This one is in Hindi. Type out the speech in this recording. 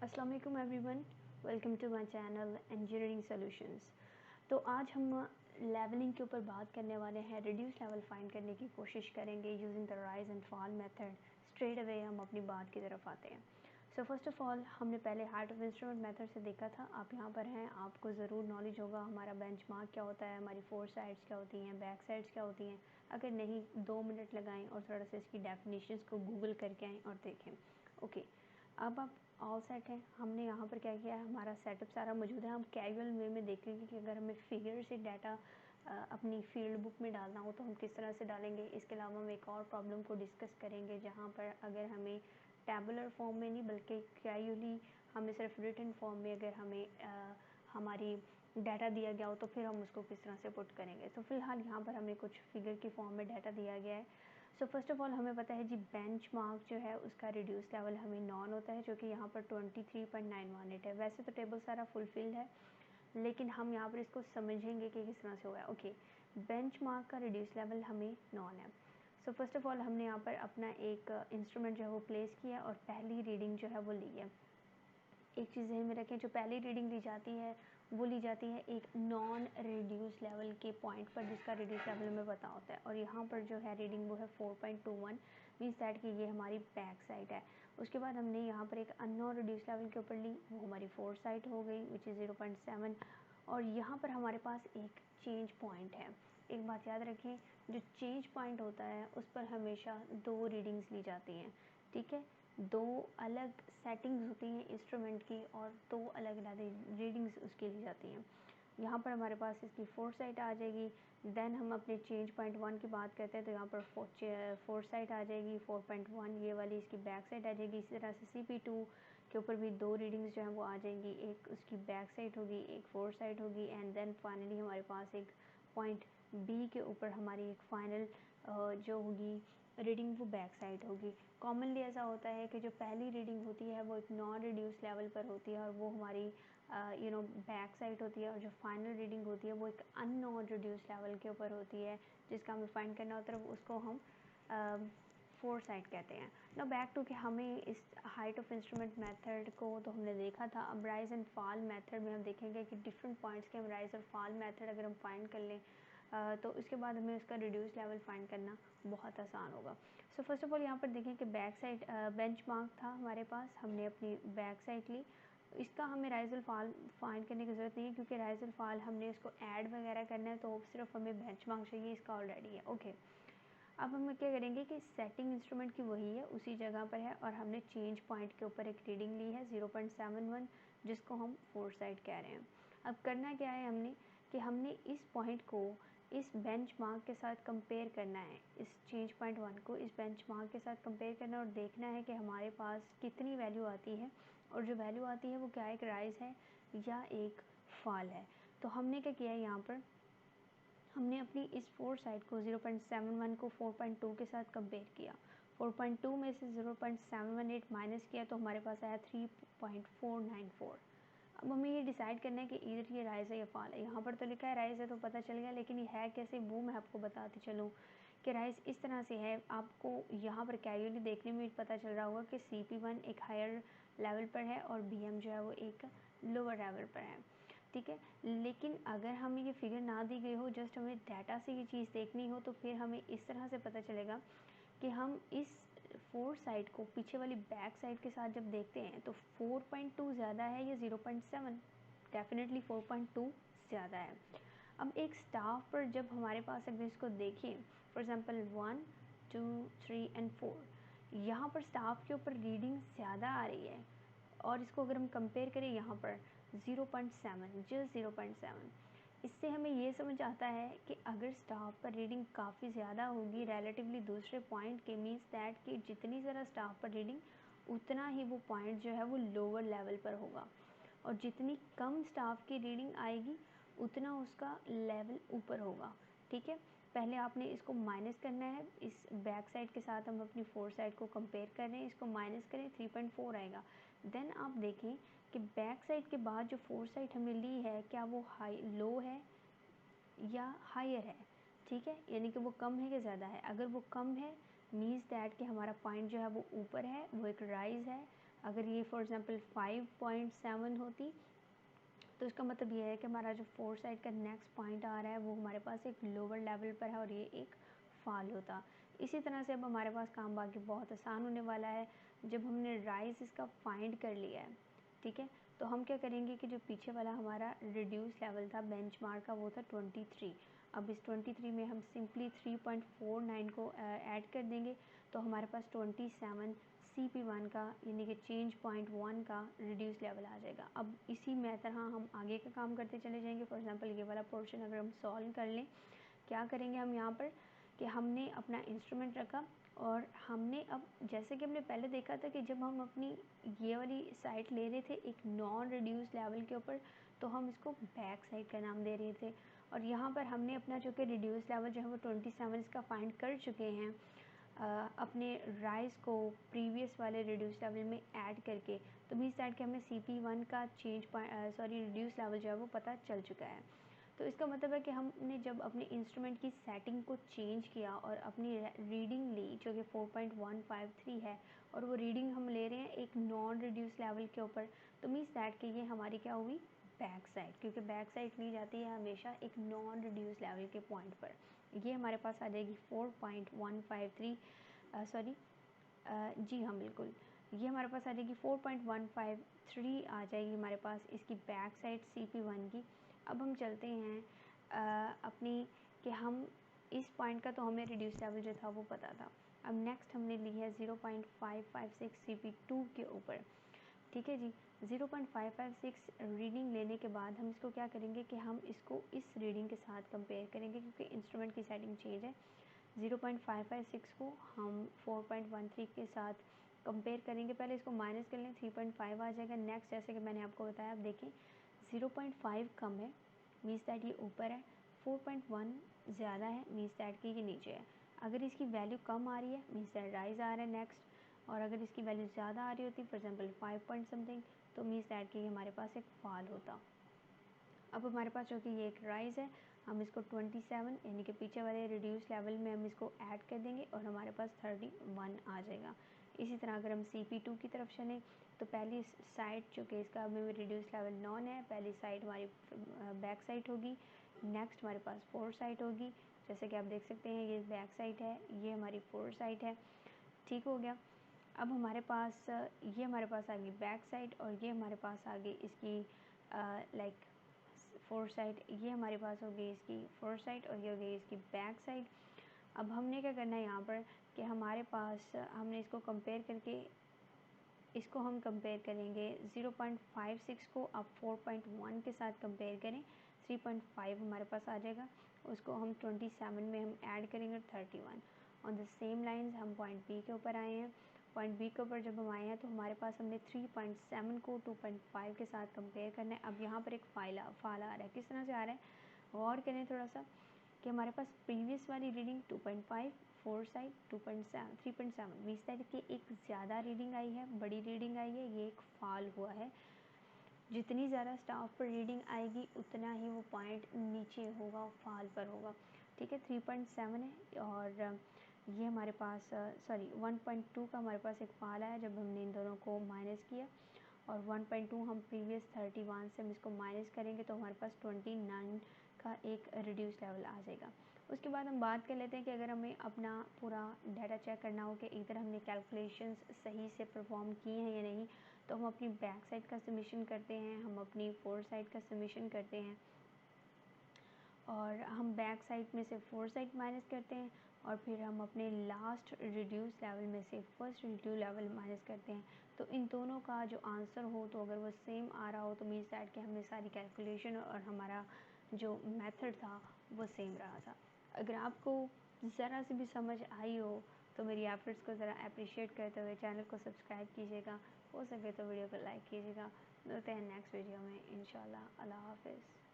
अस्सलाम वालेकुम everyone, welcome to my channel engineering solutions. तो आज हम लेवलिंग के ऊपर बात करने वाले हैं। रिड्यूस लेवल फाइंड करने की कोशिश करेंगे using the rise and fall method. Straight away हम अपनी बात की तरफ आते हैं। सो फर्स्ट ऑफ ऑल हमने पहले हाइट ऑफ इंस्ट्रूमेंट मेथड से देखा था। आप यहाँ पर हैं, आपको ज़रूर नॉलेज होगा हमारा बेंचमार्क क्या होता है, हमारी फोर साइड्स क्या होती हैं, बैक साइड्स क्या होती हैं। अगर नहीं 2 मिनट लगाएं और थोड़ा सा इसकी डेफिनेशंस को गूगल करके आएँ और देखें। ओके, अब आप ऑल सेट है। हमने यहाँ पर क्या किया है, हमारा सेटअप सारा मौजूद है। हम कैजुअल वे में देखेंगे कि अगर हमें फिगर से डाटा अपनी फील्ड बुक में डालना हो तो हम किस तरह से डालेंगे। इसके अलावा हम एक और प्रॉब्लम को डिस्कस करेंगे जहाँ पर अगर हमें टैबुलर फॉर्म में नहीं बल्कि कैजुअली हमें सिर्फ रिटन फॉर्म में अगर हमें हमारी डाटा दिया गया हो तो फिर हम उसको किस तरह से पुट करेंगे। तो फिलहाल यहाँ पर हमें कुछ फिगर की फॉर्म में डाटा दिया गया है। सो फर्स्ट ऑफ ऑल हमें पता है जी बेंचमार्क जो है उसका रिड्यूस लेवल हमें नॉन होता है, जो कि यहाँ पर 23.918 है। वैसे तो टेबल सारा फुलफिल्ड है, लेकिन हम यहाँ पर इसको समझेंगे कि किस तरह से हुआ है। ओके, बेंचमार्क का रिड्यूस लेवल हमें नॉन है। सो फर्स्ट ऑफ ऑल हमने यहाँ पर अपना एक इंस्ट्रूमेंट जो है वो प्लेस किया और पहली रीडिंग जो है वो ली है। एक चीज़ ध्यान में रखें, जो पहली रीडिंग ली जाती है वो ली जाती है एक नॉन रिड्यूस लेवल के पॉइंट पर जिसका रिड्यूस लेवल हमें पता होता है। और यहाँ पर जो है रीडिंग वो है 4.21, मीन्स दैट कि ये हमारी बैक साइड है। उसके बाद हमने यहाँ पर एक अननोन रिड्यूस लेवल के ऊपर ली, वो हमारी फोर साइड हो गई विच इज़ 0.7। और यहाँ पर हमारे पास एक चेंज पॉइंट है। एक बात याद रखें, जो चेंज पॉइंट होता है उस पर हमेशा 2 रीडिंग्स ली जाती हैं। ठीक है, 2 अलग सेटिंग्स होती हैं इंस्ट्रूमेंट की और 2 अलग अलग रीडिंग्स उसकी ली जाती हैं। यहाँ पर हमारे पास इसकी फोर साइड आ जाएगी। देन हम अपने चेंज पॉइंट 1 की बात करते हैं तो यहाँ पर फोर साइड आ जाएगी 4.1, ये वाली इसकी बैक साइड आ जाएगी। इसी तरह से CP2 के ऊपर भी 2 रीडिंग्स जो हैं वो आ जाएंगी, एक उसकी बैक साइड होगी, एक फोर साइड होगी। एंड देन फाइनली हमारे पास एक पॉइंट B के ऊपर हमारी एक फाइनल जो होगी रीडिंग वो बैक साइड होगी। कॉमनली ऐसा होता है कि जो पहली रीडिंग होती है वो एक नॉन रिड्यूस लेवल पर होती है और वो हमारी बैक साइड होती है, और जो फाइनल रीडिंग होती है वो एक अननोन रिड्यूस लेवल के ऊपर होती है जिसका हमें फाइंड करना होता है, उसको हम फोर साइड कहते हैं। ना बैक टू कि हमें इस हाइट ऑफ इंस्ट्रूमेंट मेथड को तो हमने देखा था। अब राइज एंड फॉल मेथड में हम देखेंगे कि डिफरेंट पॉइंट्स के हम राइज और फॉल मेथड अगर हम फाइंड कर लें तो उसके बाद हमें उसका रिड्यूस लेवल फाइंड करना बहुत आसान होगा। सो फर्स्ट ऑफ ऑल यहाँ पर देखें कि बैक साइड बेंचमार्क था हमारे पास, हमने अपनी बैक साइड ली। इसका हमें राइज और फॉल फाइंड करने की ज़रूरत नहीं है क्योंकि राइज और फॉल हमने इसको ऐड वगैरह करना है तो सिर्फ हमें बेंचमार्क चाहिए, इसका ऑलरेडी है। ओके, अब हम क्या करेंगे कि सेटिंग इंस्ट्रूमेंट की वही है, उसी जगह पर है और हमने चेंज पॉइंट के ऊपर एक रीडिंग ली है 0.71 जिसको हम फोर साइड कह रहे हैं। अब करना क्या है हमने कि हमने इस पॉइंट को इस बेंचमार्क के साथ कंपेयर करना है, इस चेंज पॉइंट 1 को इस बेंचमार्क के साथ कंपेयर करना है और देखना है कि हमारे पास कितनी वैल्यू आती है और जो वैल्यू आती है वो क्या एक राइज है या एक फॉल है। तो हमने क्या किया है, यहाँ पर हमने अपनी इस फोर साइड को 0.71 को 4.2 के साथ कंपेयर किया। 4.2 में से 0.718 माइनस किया तो हमारे पास आया 3.494। अब हमें ये डिसाइड करना है कि इधर ये राइज है या फॉल है। यहाँ पर तो लिखा है राइज है तो पता चल गया, लेकिन ये है कैसे वो मैं आपको बताती चलूँ कि राइज इस तरह से है। आपको यहाँ पर कैजुअली देखने में पता चल रहा होगा कि CP1 एक हायर लेवल पर है और BM जो है वो एक लोअर लेवल पर है। ठीक है, लेकिन अगर हमें ये फिगर ना दी गई हो, जस्ट हमें डाटा से ये चीज़ देखनी हो तो फिर हमें इस तरह से पता चलेगा कि हम इस फोर साइड को पीछे वाली बैक साइड के साथ जब देखते हैं तो 4.2 ज़्यादा है या 0.7, डेफिनेटली 4.2 ज़्यादा है। अब एक स्टाफ पर जब हमारे पास अगर इसको देखें, फॉर एग्जांपल 1 2 3 एंड 4, यहाँ पर स्टाफ के ऊपर रीडिंग ज़्यादा आ रही है और इसको अगर हम कंपेयर करें यहाँ पर 0.7, जस्ट 0.7, इससे हमें ये समझ आता है कि अगर स्टाफ पर रीडिंग काफ़ी ज़्यादा होगी रिलेटिवली दूसरे पॉइंट के, मीन्स दैट कि जितनी ज़्यादा स्टाफ पर रीडिंग उतना ही वो पॉइंट जो है वो लोअर लेवल पर होगा, और जितनी कम स्टाफ की रीडिंग आएगी उतना उसका लेवल ऊपर होगा। ठीक है, पहले आपने इसको माइनस करना है, इस बैक साइड के साथ हम अपनी फोर साइड को कंपेयर कर रहे हैं, इसको माइनस करें 3.4 आएगा। देन आप देखें कि बैक साइड के बाद जो फोर साइड हमने ली है क्या वो हाई लो है या हायर है। ठीक है, यानी कि वो कम है या ज़्यादा है। अगर वो कम है मीन्स दैट कि हमारा पॉइंट जो है वो ऊपर है, वो एक राइज है। अगर ये फॉर एग्ज़ाम्पल 5.7 होती तो इसका मतलब ये है कि हमारा जो फोर साइड का नेक्स्ट पॉइंट आ रहा है वो हमारे पास एक लोअर लेवल पर है और ये एक फॉल होता। इसी तरह से अब हमारे पास काम बाकी बहुत आसान होने वाला है। जब हमने राइज इसका फाइंड कर लिया है, ठीक है, तो हम क्या करेंगे कि जो पीछे वाला हमारा रिड्यूस लेवल था बेंचमार्क का वो था 23। अब इस 23 में हम सिंपली 3.49 को ऐड कर देंगे तो हमारे पास 27 CP1 का यानी कि चेंज पॉइंट 1 का रिड्यूस लेवल आ जाएगा। अब इसी में तरह हम आगे का काम करते चले जाएंगे। फॉर एग्जांपल ये वाला पोर्शन अगर हम सॉल्व कर लें, क्या करेंगे हम यहाँ पर कि हमने अपना इंस्ट्रूमेंट रखा और हमने अब जैसे कि हमने पहले देखा था कि जब हम अपनी ये वाली साइड ले रहे थे एक नॉन रिड्यूस लेवल के ऊपर, तो हम इसको बैक साइड का नाम दे रहे थे। और यहाँ पर हमने अपना जो कि रिड्यूस लेवल जो है वो 27 इसका फाइंड कर चुके हैं अपने राइज को प्रीवियस वाले रिड्यूस लेवल में ऐड करके। तो मीन्स दैट कि हमें CP1 का रिड्यूस लेवल जो है वो पता चल चुका है। तो इसका मतलब है कि हमने जब अपने इंस्ट्रूमेंट की सेटिंग को चेंज किया और अपनी रीडिंग ली जो कि 4.153 है और वो रीडिंग हम ले रहे हैं एक नॉन रिड्यूस लेवल के ऊपर, तो मीन्स दैट कि ये हमारी क्या हुई बैक साइड, क्योंकि बैक साइड ली जाती है हमेशा एक नॉन रिड्यूस लेवल के पॉइंट पर। ये हमारे पास आ जाएगी 4.153 जी हाँ बिल्कुल, ये हमारे पास आ जाएगी 4.153 आ जाएगी हमारे पास इसकी बैक साइड CP1 की। अब हम चलते हैं अपनी कि हम इस पॉइंट का तो हमें रिड्यूस लेवल जो था वो पता था। अब नेक्स्ट हमने ली है 0.556 CP2 के ऊपर, ठीक है जी। 0.556 रीडिंग लेने के बाद हम इसको क्या करेंगे कि हम इसको इस रीडिंग के साथ कंपेयर करेंगे क्योंकि इंस्ट्रूमेंट की सेटिंग चेंज है। 0.556 को हम 4.13 के साथ कंपेयर करेंगे। पहले इसको माइनस कर लें, 3.5 आ जाएगा। नेक्स्ट जैसे कि मैंने आपको बताया, आप देखें 0.5 कम है मीन्स दैट ये ऊपर है, 4.1 ज़्यादा है मीन्स दैट कि ये नीचे है। अगर इसकी वैल्यू कम आ रही है मीन्स दैट राइज आ रहा है नेक्स्ट, और अगर इसकी वैल्यू ज़्यादा आ रही होती फॉर एग्जांपल 5 पॉइंट समथिंग, तो मीन्स दैट कि हमारे पास एक फॉल होता। अब हमारे पास जो कि ये एक राइज है, हम इसको 27 यानी कि पीछे वाले रिड्यूस लेवल में हम इसको ऐड कर देंगे और हमारे पास 31 आ जाएगा। इसी तरह अगर हम CP2 की तरफ चलें तो पहली साइड जो कि इसका हमें रिड्यूस लेवल नॉन है, पहली साइड हमारी बैक साइड होगी। नेक्स्ट हमारे पास फोर साइड होगी, जैसे कि आप देख सकते हैं ये बैक साइड है, ये हमारी फोर साइड है, ठीक हो गया। अब हमारे पास ये हमारे पास आ गई बैक साइड और ये हमारे पास आ गई इसकी लाइक फोर साइड, ये हमारे पास हो गई इसकी फोर साइड और ये हो गई इसकी बैक साइड। अब हमने क्या करना है यहाँ पर कि हमारे पास हमने इसको कंपेयर करके इसको हम कंपेयर करेंगे 0.56 को अब 4.1 के साथ कंपेयर करें, 3.5 हमारे पास आ जाएगा। उसको हम 27 में हम ऐड करेंगे 31। ऑन द सेम लाइंस हम पॉइंट बी के ऊपर आए हैं। पॉइंट बी के ऊपर जब हम आए हैं तो हमारे पास हमने 3.7 को 2.5 के साथ कंपेयर करना है। अब यहाँ पर एक फाल आ रहा है, किस तरह से आ रहा है गौर करें थोड़ा सा कि हमारे पास प्रीवियस वाली reading 2.5, four side 2.7, 3.7 means that कि एक ज़्यादा रीडिंग आई है, बड़ी रीडिंग आई है, ये एक फॉल हुआ है। जितनी ज़्यादा स्टाफ पर रीडिंग आएगी उतना ही वो पॉइंट नीचे होगा, फॉल पर होगा, ठीक है। 3.7 है और ये हमारे पास 1.2 का हमारे पास एक फॉल आया जब हमने इन दोनों को माइनस किया, और 1.2 हम प्रीवियस 31 से हम इसको माइनस करेंगे तो हमारे पास 29 का एक रिड्यूस लेवल आ जाएगा। उसके बाद हम बात कर लेते हैं कि अगर हमें अपना पूरा डाटा चेक करना हो कि इधर हमने कैलकुलेशंस सही से परफॉर्म किए हैं या नहीं, तो हम अपनी बैक साइड का सबमिशन करते हैं, हम अपनी फोर साइड का सबमिशन करते हैं और हम बैक साइड में से फोर साइड माइनस करते हैं और फिर हम अपने लास्ट रिड्यूस लेवल में से फर्स्ट रिड्यूस लेवल माइनस करते हैं। तो इन दोनों का जो आंसर हो तो अगर वो सेम आ रहा हो तो मीन्स दैट कि हमने सारी कैलकुलेशन और हमारा जो मेथड था वो सेम रहा था। अगर आपको ज़रा सी भी समझ आई हो तो मेरी एफर्ट्स को ज़रा अप्रिशिएट करते हुए चैनल को सब्सक्राइब कीजिएगा, हो सके तो वीडियो को लाइक कीजिएगा। मिलते हैं नेक्स्ट वीडियो में इंशाल्लाह। अल्लाह हाफ़िज़।